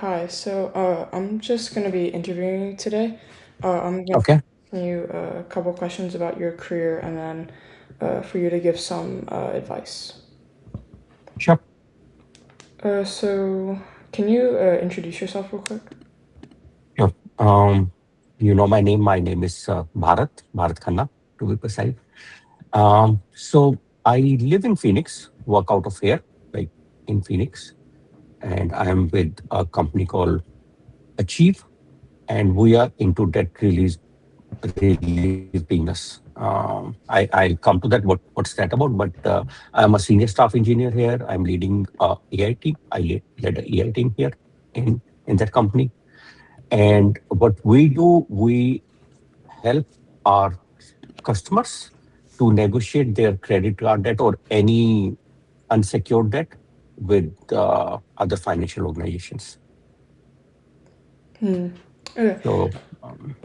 Hi, I'm just going to be interviewing you today. I'm going to Okay, ask you a couple questions about your career and then for you to give some advice. sure. So, can you introduce yourself real quick? Sure. Um, you know my name. My name is Bharat Khanna, to be precise. So I live in Phoenix, work out of here, like in Phoenix, and I am with a company called Achieve, and we are into debt release business. I'll come to that. What's that about? But I'm a senior staff engineer here. I'm leading AI team. I led the AI team here in that company. And what we do, we help our customers to negotiate their credit card debt or any unsecured debt with other financial organizations. Hmm. Okay. So, um,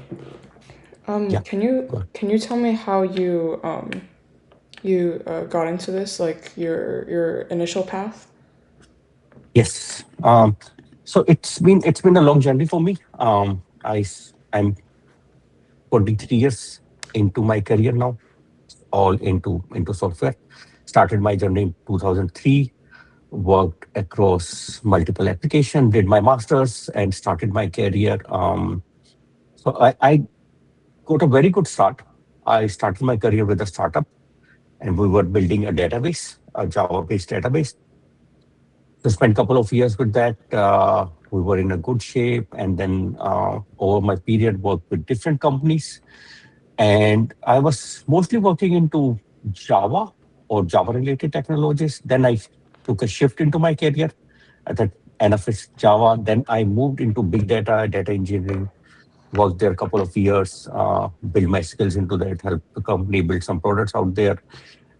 yeah, Can you go ahead. tell me how you got into this, like your initial path? Yes. So it's been a long journey for me. I'm 23 years into my career now, all into software. Started my journey in 2003, worked across multiple applications, did my master's, and started my career. So I got a very good start. I started my career with a startup, and we were building a database, a Java-based database. So spent a couple of years with that. We were in a good shape, and then over my period, worked with different companies. And I was mostly working into Java or Java-related technologies. Then I took a shift into my career at the NFS Java. Then I moved into big data, data engineering, worked there a couple of years, built my skills into that, helped the company build some products out there.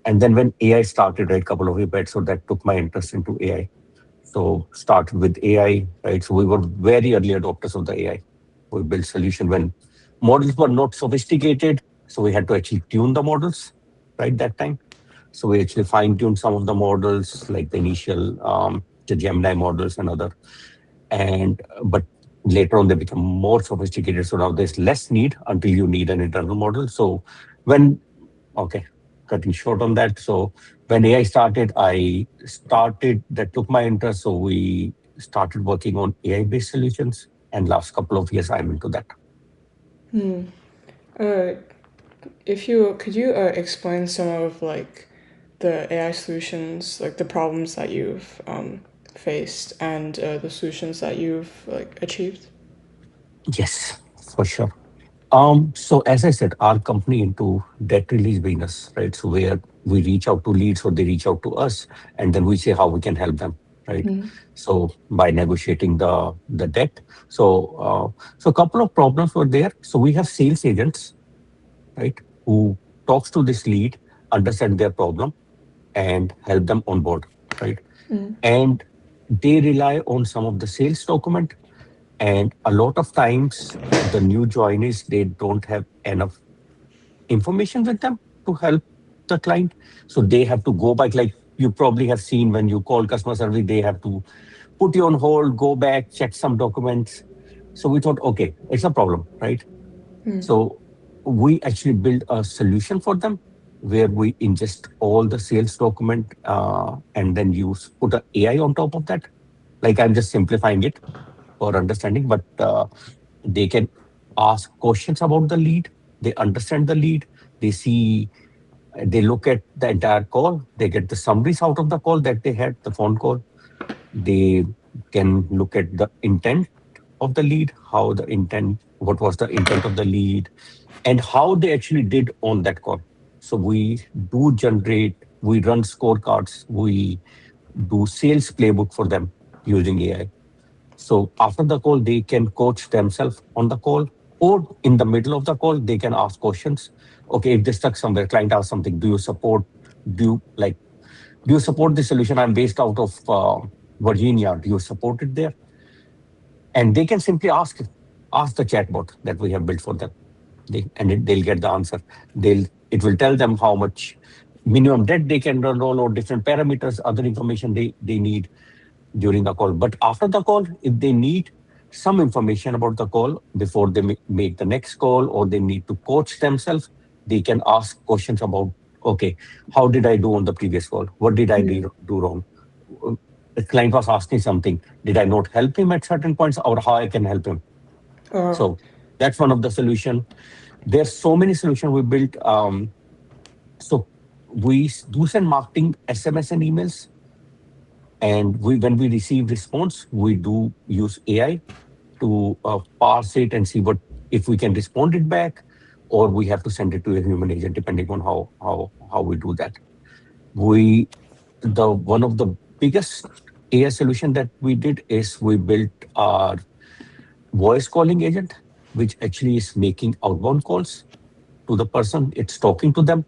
And then when AI started, right, a couple of years back, so that took my interest into AI. So started with AI, right? So we were very early adopters of the AI. We built solution when models were not sophisticated, so we had to actually tune the models, right, that time. So we actually fine-tuned some of the models, like the initial the Gemini models and other. And but later on they become more sophisticated. So now there's less need until you need an internal model. So when okay, cutting short on that. So when AI started, I started that took my interest. So we started working on AI-based solutions. And last couple of years, I'm into that. Hmm. Uh, if you could you explain some of like the AI solutions, like the problems that you've faced and the solutions that you've like achieved? Yes, for sure. So as I said, our company into debt release business, right? So where we reach out to leads or they reach out to us, and then we say how we can help them, right? Mm. So by negotiating the debt. So a couple of problems were there. So we have sales agents, right, who talks to this lead, understand their problem, and help them on board, right? Mm. And they rely on some of the sales document, and a lot of times the new joinees they don't have enough information with them to help the client. So they have to go back, like you probably have seen when you call customer service, they have to put you on hold, go back, check some documents. So we thought, okay, it's a problem, right? Mm. So we actually built a solution for them where we ingest all the sales document and then use put a AI on top of that. Like I'm just simplifying it for understanding, but they can ask questions about the lead. They understand the lead. They see, they look at the entire call. They get the summaries out of the call that they had, the phone call. They can look at the intent of the lead, how the intent, what was the intent of the lead, and how they actually did on that call. So we do generate, we run scorecards, we do sales playbook for them using AI. So after the call, they can coach themselves on the call, or in the middle of the call, they can ask questions. Okay, if they stuck somewhere, client asks something, do you support, do you like, do you support the solution? I'm based out of Virginia. Do you support it there? And they can simply ask the chatbot that we have built for them. They'll get the answer. It will tell them how much minimum debt they can run on or different parameters, other information they need. during the call. But after the call, if they need some information about the call before they make the next call, or they need to coach themselves, they can ask questions about, okay, how did I do on the previous call? What did I Mm. do wrong? The client was asking something. Did I not help him at certain points, or how I can help him? Oh. So that's one of the solution. There's so many solutions we built. So we do send marketing SMS and emails, and when we receive response, we do use AI to parse it and see what if we can respond it back, or we have to send it to a human agent, depending on how we do that. We the one of the biggest AI solution that we did is we built our voice calling agent, which actually is making outbound calls to the person. It's talking to them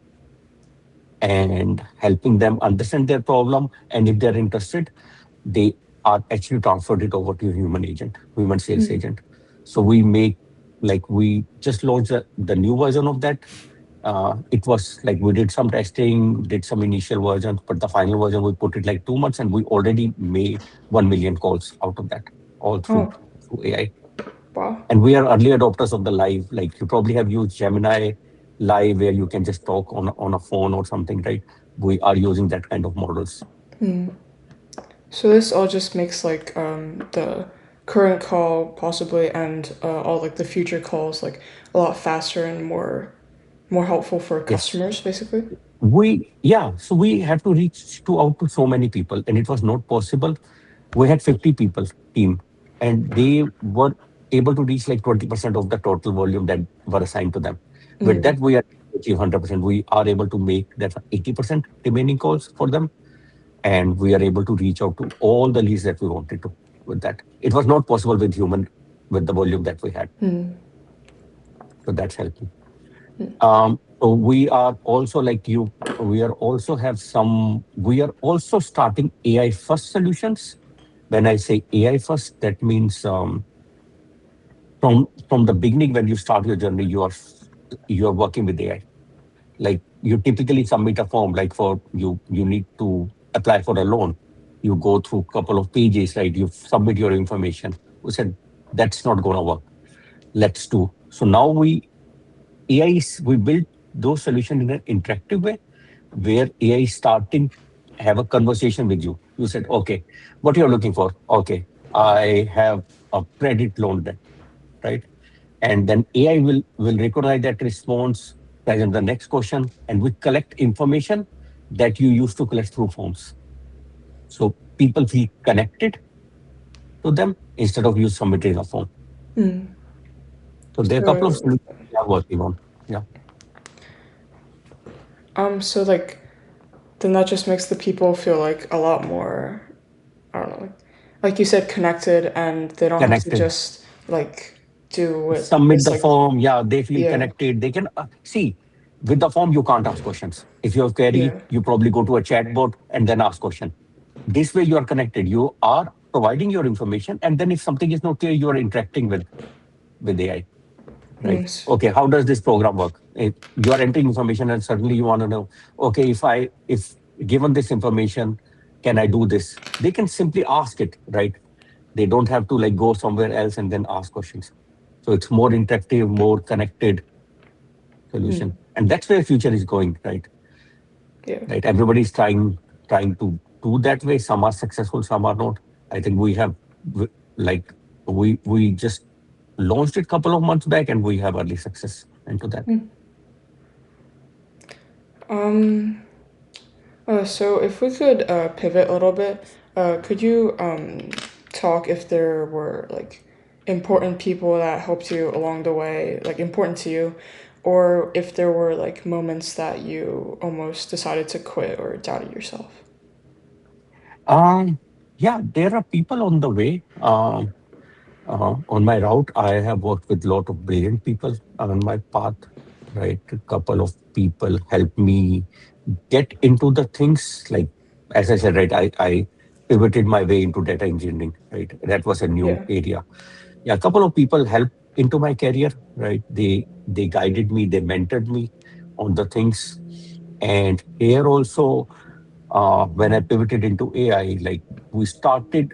and helping them understand their problem. And if they're interested, they are actually transferred it over to a human agent, human sales Mm. agent. So we make like we just launched the new version of that. It was like we did some testing, did some initial versions, but the final version we put it like 2 months, and we already made 1 million calls out of that, all Oh. through AI. Wow. And we are early adopters of the live. Like you probably have used Gemini Live, where you can just talk on a phone or something, right? We are using that kind of models. Mm. So this all just makes like the current call possibly and all like the future calls like a lot faster and more helpful for Yes. customers basically. So we have to reach to out to so many people, and it was not possible. We had 50 people team, and they were able to reach like 20% of the total volume that were assigned to them. With Mm. that, we are able to achieve 100%. We are able to make that 80% remaining calls for them, and we are able to reach out to all the leads that we wanted to with that. It was not possible with human with the volume that we had. Mm. So that's helping. Mm. So we are also like you, we are also have some, we are also starting AI first solutions. When I say AI first, that means from the beginning, when you start your journey, you are working with AI. Like you typically submit a form, like for you need to apply for a loan. You go through a couple of pages, right? You submit your information. We said that's not going to work. Let's do. So now we built those solutions in an interactive way, where AI is starting have a conversation with you. You said, okay, what you're looking for? Okay, I have a credit loan debt, right? And then AI will recognize that response, present the next question, and we collect information that you used to collect through forms. So people feel connected to them instead of you submitting a form. Mm. So there are a couple of So solutions we are working on. Yeah. so like then that just makes the people feel like a lot more I don't know like you said connected and they don't have to Connected. just like do what Submit it's the like form. Yeah, they feel yeah connected. They can see with the form, you can't ask questions. If you have query, yeah you probably go to a chatbot and then ask question. This way you are connected. You are providing your information, and then if something is not clear, you are interacting with AI, right? mm. Okay, how does this program work? If you are entering information and suddenly you want to know, okay, if given this information, can I do this? They can simply ask it, right? They don't have to like go somewhere else and then ask questions. So it's more interactive, more connected Mm. solution, and that's where future is going, right? Yeah. Right. Everybody's trying to do that way. Some are successful, some are not. I think we have like we just launched it a couple of months back, and we have early success into that. Mm. Um, so if we could pivot a little bit, could you talk if there were like important people that helped you along the way, like important to you, or if there were like moments that you almost decided to quit or doubted yourself? Um, yeah, there are people on the way. On my route, I have worked with a lot of brilliant people on my path. Right, a couple of people helped me get into the things. Like as I said, right, I pivoted my way into data engineering. Right, that was a new Yeah. area. Yeah, a couple of people helped into my career. Right, they guided me, they mentored me on the things. And here also, When I pivoted into AI, like we started,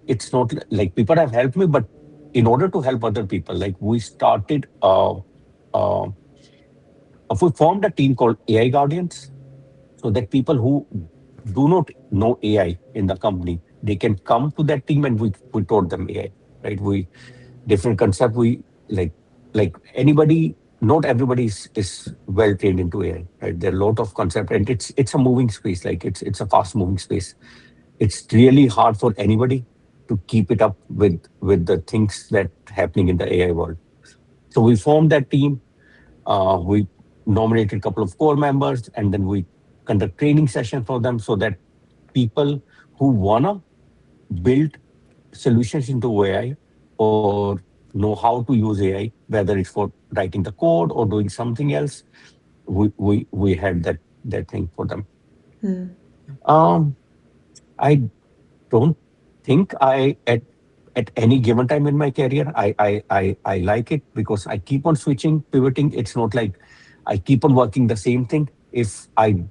it's not like people have helped me, but in order to help other people, like we started, uh, we formed a team called AI Guardians, so that people who do not know AI in the company, they can come to that team and we taught them AI, right? We different concept. We like anybody, not everybody is well trained into AI, right? There are a lot of concept, and it's a moving space. Like it's a fast moving space. It's really hard for anybody to keep it up with the things that happening in the AI world. So we formed that team. We nominated a couple of core members, and then we conduct training session for them so that people who wanna build solutions into AI or know how to use AI, whether it's for writing the code or doing something else, we had that thing for them. Mm. Um, I don't think I at any given time in my career I like it because I keep on switching, pivoting. It's not like I keep on working the same thing. If I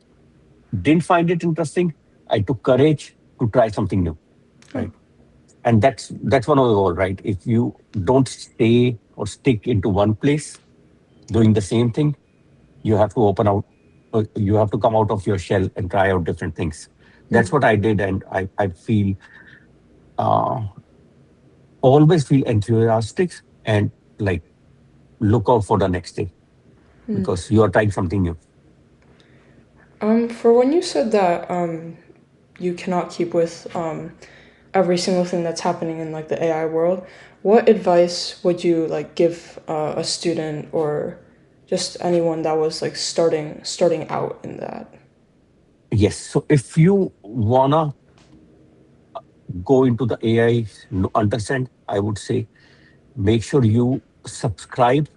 didn't find it interesting, I took courage to try something new, Oh. right? And that's one of the goal, right? If you don't stay or stick into one place doing the same thing, you have to open out, you have to come out of your shell and try out different things. That's Mm. what I did, and I feel, uh, always feel enthusiastic and like look out for the next day Mm. because you are trying something new. For when you said that you cannot keep with every single thing that's happening in like the AI world, what advice would you like give a student or just anyone that was like starting out in that? Yes, so if you wanna go into the AI, understand, I would say make sure you subscribe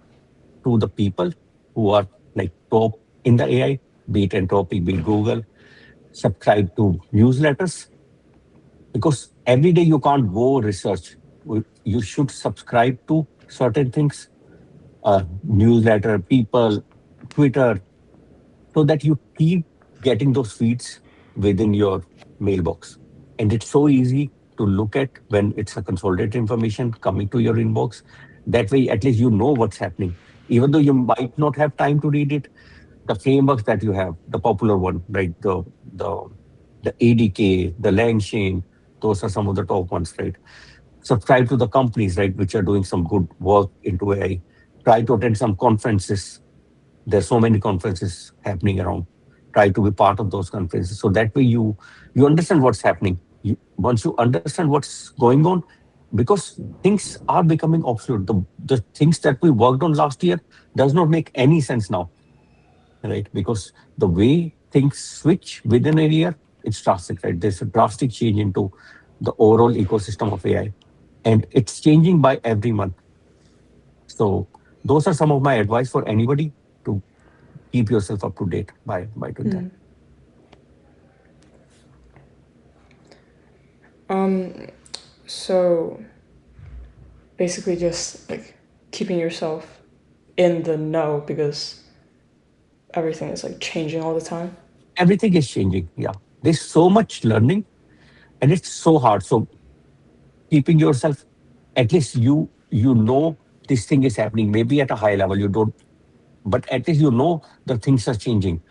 to the people who are like top in the AI, be it Anthropic, be it Google. Subscribe to newsletters because every day you can't go research. You should subscribe to certain things, newsletter, people, Twitter, so that you keep getting those feeds within your mailbox. And it's so easy to look at when it's a consolidated information coming to your inbox. That way, at least you know what's happening. Even though you might not have time to read it, the frameworks that you have, the popular one, right? The ADK, the LangChain, those are some of the top ones, right? Subscribe to the companies, right, which are doing some good work into AI. Try to attend some conferences. There's so many conferences happening around. Try to be part of those conferences so that way you understand what's happening. Once you understand what's going on, because things are becoming obsolete. The things that we worked on last year does not make any sense now, right? Because the way things switch within a year, it's drastic, right? There's a drastic change into the overall ecosystem of AI, and it's changing by every month. So those are some of my advice for anybody to keep yourself up to date by doing that. Mm. Um, so basically just like keeping yourself in the know because everything is like changing all the time. Everything is changing. Yeah, there's so much learning, and it's so hard. So keeping yourself, at least you know this thing is happening. Maybe at a high level you don't, but at least you know the things are changing.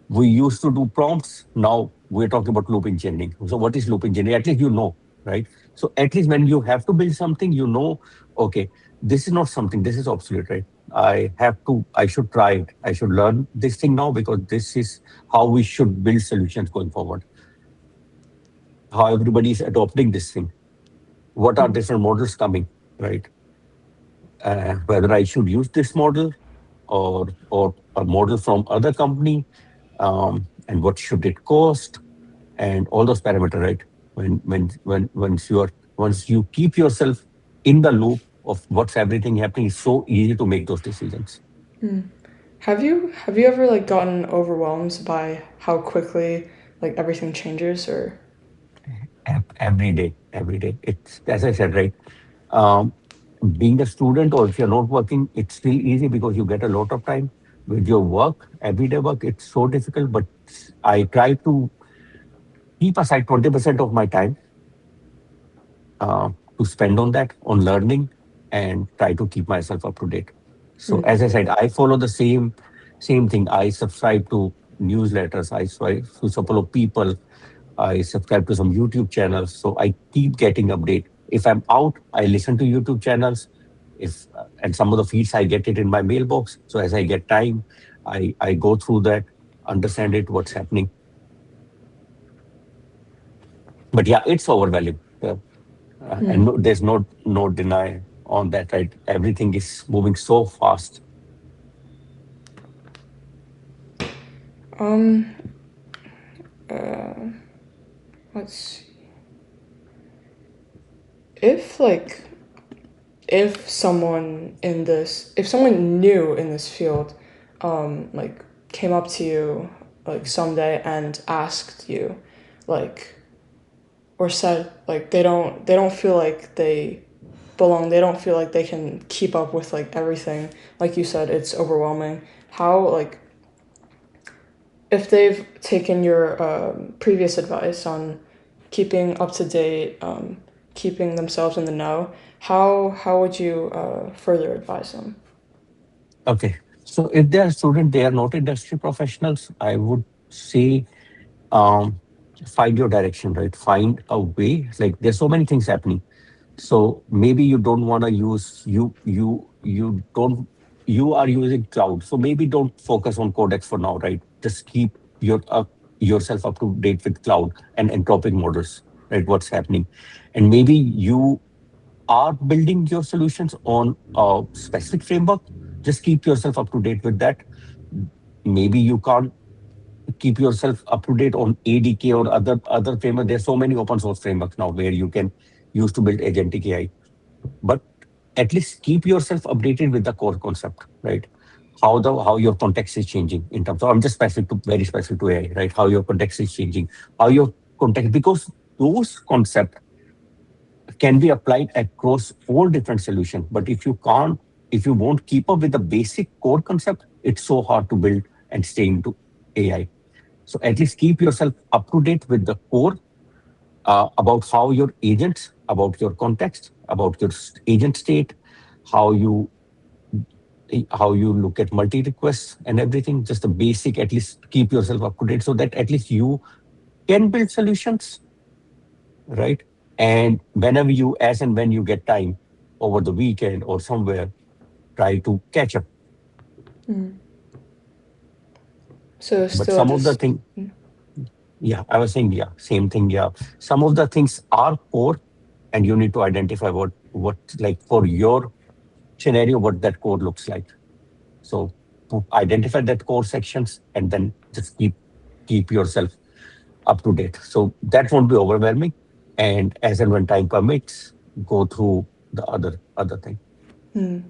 We used to do prompts. Now we're talking about loop engineering. So what is loop engineering? At least you know, right? So at least when you have to build something, you know, okay, this is not something, this is obsolete, right? I should try it. I should learn this thing now because this is how we should build solutions going forward. How everybody is adopting this thing. What are Mm. different models coming, right? Whether I should use this model or a model from other company, and what should it cost, and all those parameters, right? Once you keep yourself in the loop of what's everything happening, it's so easy to make those decisions. Mm. Have you ever like gotten overwhelmed by how quickly like everything changes or Every day, every day. It's as I said, right? Um, Being a student, or if you're not working, it's still easy because you get a lot of time with your work, everyday work. It's so difficult, but I try to keep aside 20% of my time uh, to spend on that, on learning, and try to keep myself up to date. So Mm. as I said, I follow the same thing. I subscribe to newsletters. I subscribe to a couple of people. I subscribe to some YouTube channels. So I keep getting update. If I'm out, I listen to YouTube channels. If and some of the feeds I get it in my mailbox. So as I get time, I go through that, understand it, what's happening. But yeah, it's overwhelming. And Mm. no, there's no deny on that, right? Everything is moving so fast. Um, uh, let's see. If like if someone new in this field, like came up to you like someday and asked you, like, or said like they don't feel like they belong, they don't feel like they can keep up with like everything, like you said, it's overwhelming. How like if they've taken your previous advice on keeping up to date, keeping themselves in the know, how would you further advise them? Okay. So if they are student, they are not industry professionals, I would say um, find your direction, right? Find a way. Like there's so many things happening. So maybe you don't want to use you don't you are using cloud. So maybe don't focus on Codex for now, right? Just keep yourself up to date with cloud and anthropic models, right? What's happening, and maybe you are building your solutions on a specific framework. Just keep yourself up to date with that. Maybe you can't keep yourself up to date on ADK or other framework. There's so many open source frameworks now where you can use to build agentic AI, but at least keep yourself updated with the core concept, right? How your context is changing in terms of, I'm just specific to very specific to AI, right? How your context is changing, how your context, because those concepts can be applied across all different solutions. But if you won't keep up with the basic core concept, it's so hard to build and stay into AI. So at least keep yourself up to date with the core about how your agents, about your context, about your agent state, how you how you look at multi requests and everything. Just the basic, at least keep yourself up to date so that at least you can build solutions, right? And whenever you, as and when you get time over the weekend or somewhere, try to catch up. Mm. So But still some of the just thing, yeah, I was saying, yeah, same thing, yeah. Some of the things are core, and you need to identify what like for your scenario, what that core looks like. So identify that core sections and then just keep yourself up to date. So that won't be overwhelming. And as and when time permits, go through the other thing. mm.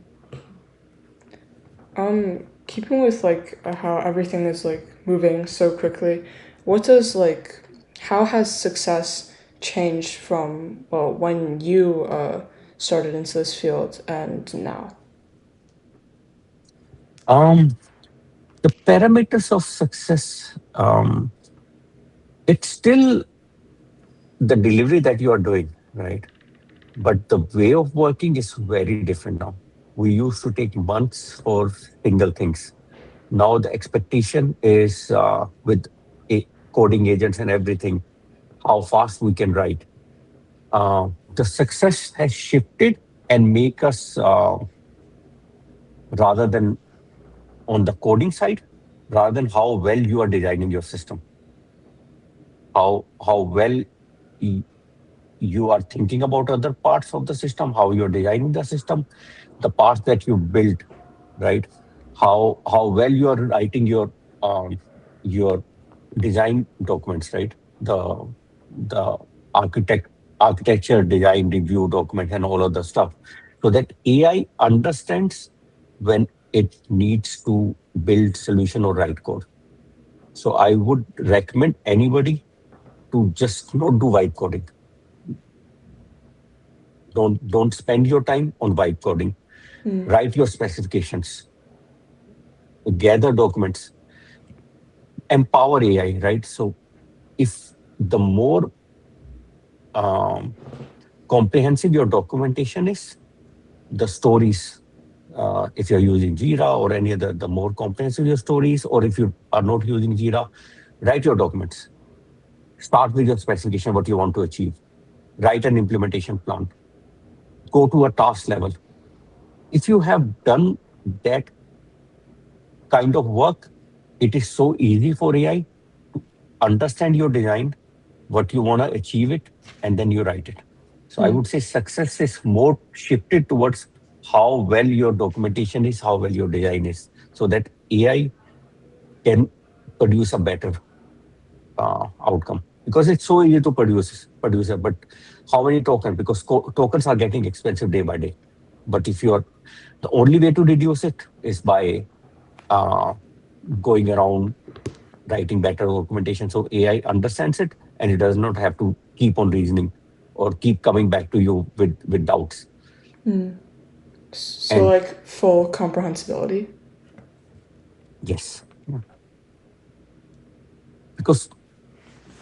Keeping with like how everything is like moving so quickly, what does like how has success changed from well when you started into this field and now? Um, the parameters of success, it's still the delivery that you are doing, right? But the way of working is very different now. We used to take months for single things. Now the expectation is with coding agents and everything, how fast we can write. The success has shifted and make us rather than on the coding side, rather than how well you are designing your system, how well y- you are thinking about other parts of the system, how you're designing the system, the parts that you build, right? How well you are writing your design documents, right? The architecture design review document and all of the stuff, so that AI understands when it needs to build solution or write code. So I would recommend anybody to just not do vibe coding. Don't spend your time on vibe coding. Mm. Write your specifications, gather documents, empower AI, right? So if the more um, comprehensive your documentation is, the stories, if you're using Jira or any other, the more comprehensive your stories, or if you are not using Jira, write your documents. Start with your specification, what you want to achieve. Write an implementation plan. Go to a task level. If you have done that kind of work, it is so easy for AI to understand your design, what you want to achieve it, and then you write it. So I Mm. would say success is more shifted towards how well your documentation is, how well your design is, so that AI can produce a better outcome. Because it's so easy to produce it, but how many tokens? Because tokens are getting expensive day by day. But if you are, the only way to reduce it is by uh, going around writing better documentation, so AI understands it and it does not have to keep on reasoning or keep coming back to you with doubts. Mm. So And like full comprehensibility. yes, yeah. Because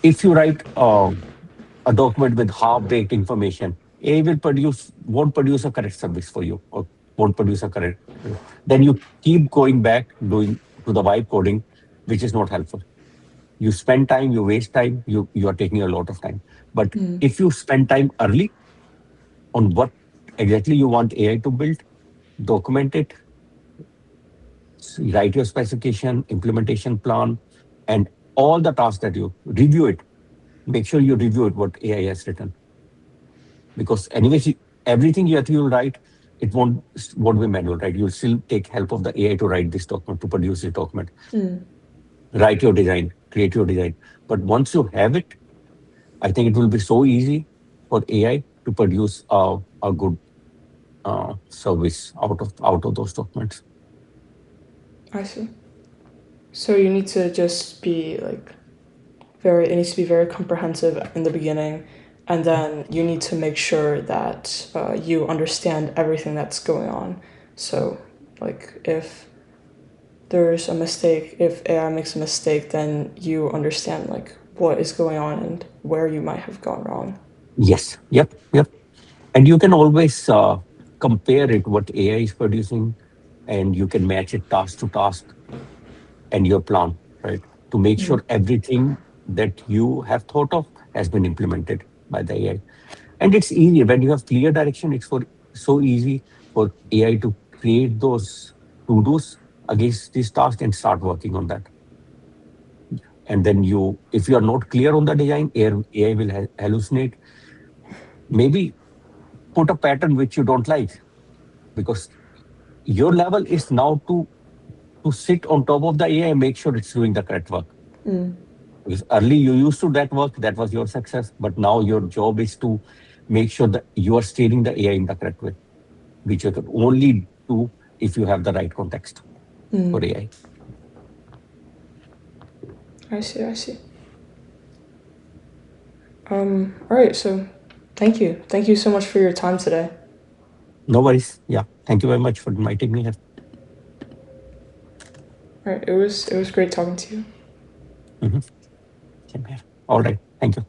if you write a document with half-baked information, AI will produce won't produce a correct service for you, or won't produce a correct. Then you keep going back doing to the vibe coding, which is not helpful. You spend time, you waste time, you are taking a lot of time. But Mm. if you spend time early on what exactly you want AI to build, document it, write your specification, implementation plan, and all the tasks that you review it. Make sure you review it what AI has written, because anyways, everything that you will write, it won't be manual, right? You'll still take help of the AI to write this document, to produce this document. Mm. Write your design, create your design. But once you have it, I think it will be so easy for AI to produce a good service out of those documents. I see. So you need to just be like very. It needs to be very comprehensive in the beginning, and then you need to make sure that you understand everything that's going on. So, like if there's a mistake, if AI makes a mistake, then you understand like what is going on and where you might have gone wrong. Yes. Yep. Yep. And you can always compare it what AI is producing, and you can match it task to task and your plan, right? To make Mm. sure everything that you have thought of has been implemented by the AI. And it's easy when you have clear direction. It's for so easy for AI to create those to dos against this task and start working on that. And then if you are not clear on the design, AI will hallucinate. Maybe put a pattern which you don't like, because your level is now to sit on top of the AI and make sure it's doing the correct work. Mm. Because early you used to that work, that was your success, but now your job is to make sure that you are steering the AI in the correct way, which you can only do if you have the right context Mm. for AI. I see. I see. All right. So, thank you. Thank you so much for your time today. No worries. Yeah. Thank you very much for inviting me here. All right. It was great talking to you. Mhm. Same here. All right. Thank you.